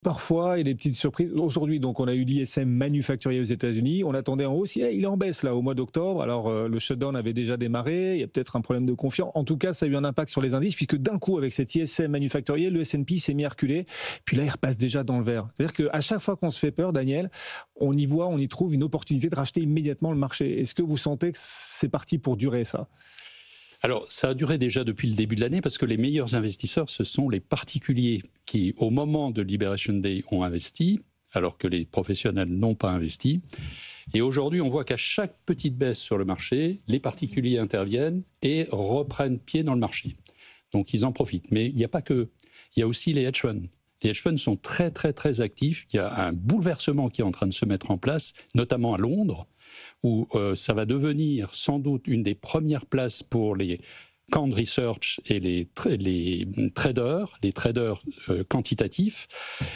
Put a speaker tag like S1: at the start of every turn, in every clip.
S1: parfois, il y a des petites surprises. Aujourd'hui, donc, on a eu l'ISM manufacturier aux États-Unis. On attendait en hausse. Il est en baisse, là, au mois d'octobre. Alors, le shutdown avait déjà démarré. Il y a peut-être un problème de confiance. En tout cas, ça a eu un impact sur les indices, puisque d'un coup, avec cet ISM manufacturier, le S&P s'est mis à reculer. Puis là, il repasse déjà dans le vert. C'est-à-dire qu'à chaque fois qu'on se fait peur, Daniel, on y trouve une opportunité de racheter immédiatement le marché. Est-ce que vous sentez que c'est parti pour durer, ça ?
S2: Alors, ça a duré déjà depuis le début de l'année parce que les meilleurs investisseurs, ce sont les particuliers qui, au moment de Liberation Day, ont investi, alors que les professionnels n'ont pas investi. Et aujourd'hui, on voit qu'à chaque petite baisse sur le marché, les particuliers interviennent et reprennent pied dans le marché. Donc, ils en profitent. Mais il n'y a pas que. Il y a aussi les hedge funds. Les hedge funds sont très, très, très actifs. Il y a un bouleversement qui est en train de se mettre en place, notamment à Londres, où ça va devenir sans doute une des premières places pour les quant research et les traders quantitatifs.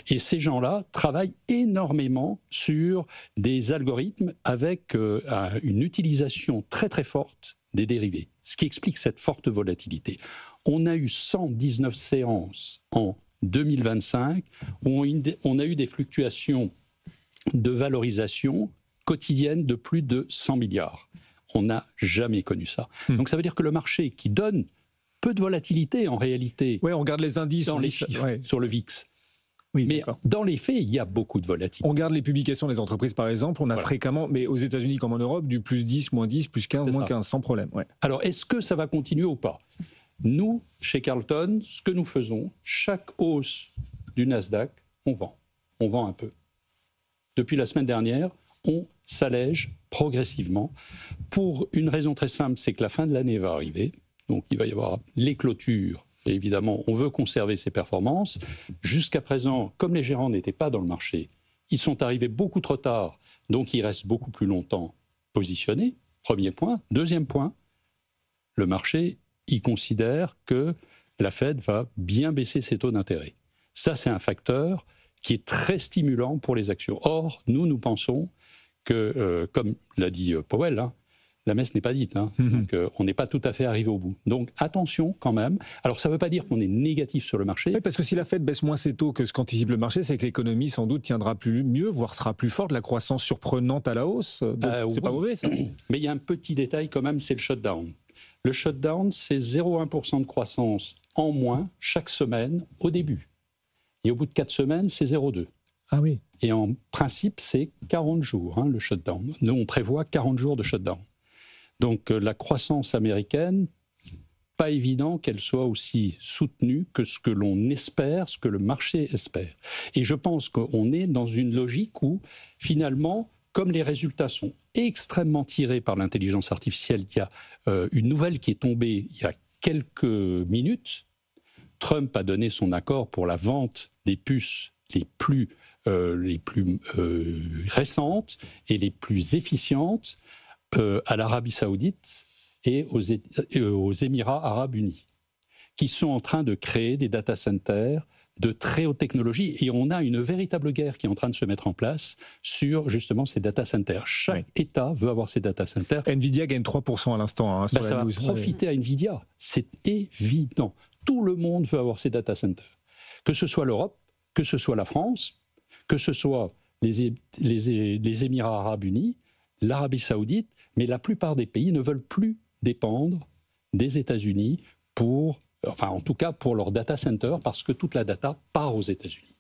S2: Et ces gens-là travaillent énormément sur des algorithmes avec une utilisation très très forte des dérivés, ce qui explique cette forte volatilité. On a eu 119 séances en 2025 où on a eu des fluctuations de valorisation quotidienne de plus de 100 milliards. On n'a jamais connu ça. Donc ça veut dire que le marché qui donne peu de volatilité en réalité,
S1: on regarde les indices
S2: dans les chiffres, sur le VIX. Oui, mais dans les faits, il y a beaucoup de volatilité.
S1: On regarde les publications des entreprises, par exemple. On a fréquemment, mais aux États-Unis comme en Europe, du plus 10, moins 10, plus 15, moins 15, sans problème. Ouais.
S2: Alors, est-ce que ça va continuer ou pas ? Nous, chez Carlton, ce que nous faisons, chaque hausse du Nasdaq, on vend. On vend un peu. Depuis la semaine dernière, on s'allège progressivement pour une raison très simple, c'est que la fin de l'année va arriver. Donc, il va y avoir les clôtures. Et évidemment, on veut conserver ses performances. Jusqu'à présent, comme les gérants n'étaient pas dans le marché, ils sont arrivés beaucoup trop tard, donc ils restent beaucoup plus longtemps positionnés. Premier point. Deuxième point, le marché, il considère que la Fed va bien baisser ses taux d'intérêt. Ça, c'est un facteur qui est très stimulant pour les actions. Or, nous pensons que, comme l'a dit Powell, la messe n'est pas dite. Donc, on n'est pas tout à fait arrivé au bout. Donc, attention quand même. Alors, ça ne veut pas dire qu'on est négatif sur le marché.
S1: Oui, parce que si la Fed baisse moins ses taux que ce qu'anticipe le marché, c'est que l'économie, sans doute, tiendra mieux, voire sera plus forte, la croissance surprenante à la hausse. Donc, c'est pas mauvais, ça.
S2: Mais il y a un petit détail quand même, c'est le shutdown. Le shutdown, c'est 0,1% de croissance en moins chaque semaine au début. Et au bout de 4 semaines, c'est 0,2%.
S1: Ah oui.
S2: Et en principe, c'est 40 jours, le shutdown. Nous, on prévoit 40 jours de shutdown. Donc, la croissance américaine, pas évident qu'elle soit aussi soutenue que ce que l'on espère, ce que le marché espère. Et je pense qu'on est dans une logique où, finalement, comme les résultats sont extrêmement tirés par l'intelligence artificielle, il y a une nouvelle qui est tombée il y a quelques minutes. Trump a donné son accord pour la vente des puces les plus récentes et les plus efficientes à l'Arabie Saoudite et aux Émirats Arabes Unis, qui sont en train de créer des data centers de très haute technologie. Et on a une véritable guerre qui est en train de se mettre en place sur justement ces data centers. Chaque État veut avoir ces data centers.
S1: Nvidia gagne 3% à l'instant. Sur
S2: ça va profiter à Nvidia. C'est évident. Tout le monde veut avoir ces data centers. Que ce soit l'Europe, que ce soit la France, que ce soit les Émirats Arabes Unis, l'Arabie Saoudite, mais la plupart des pays ne veulent plus dépendre des États-Unis en tout cas pour leur data center, parce que toute la data part aux États-Unis.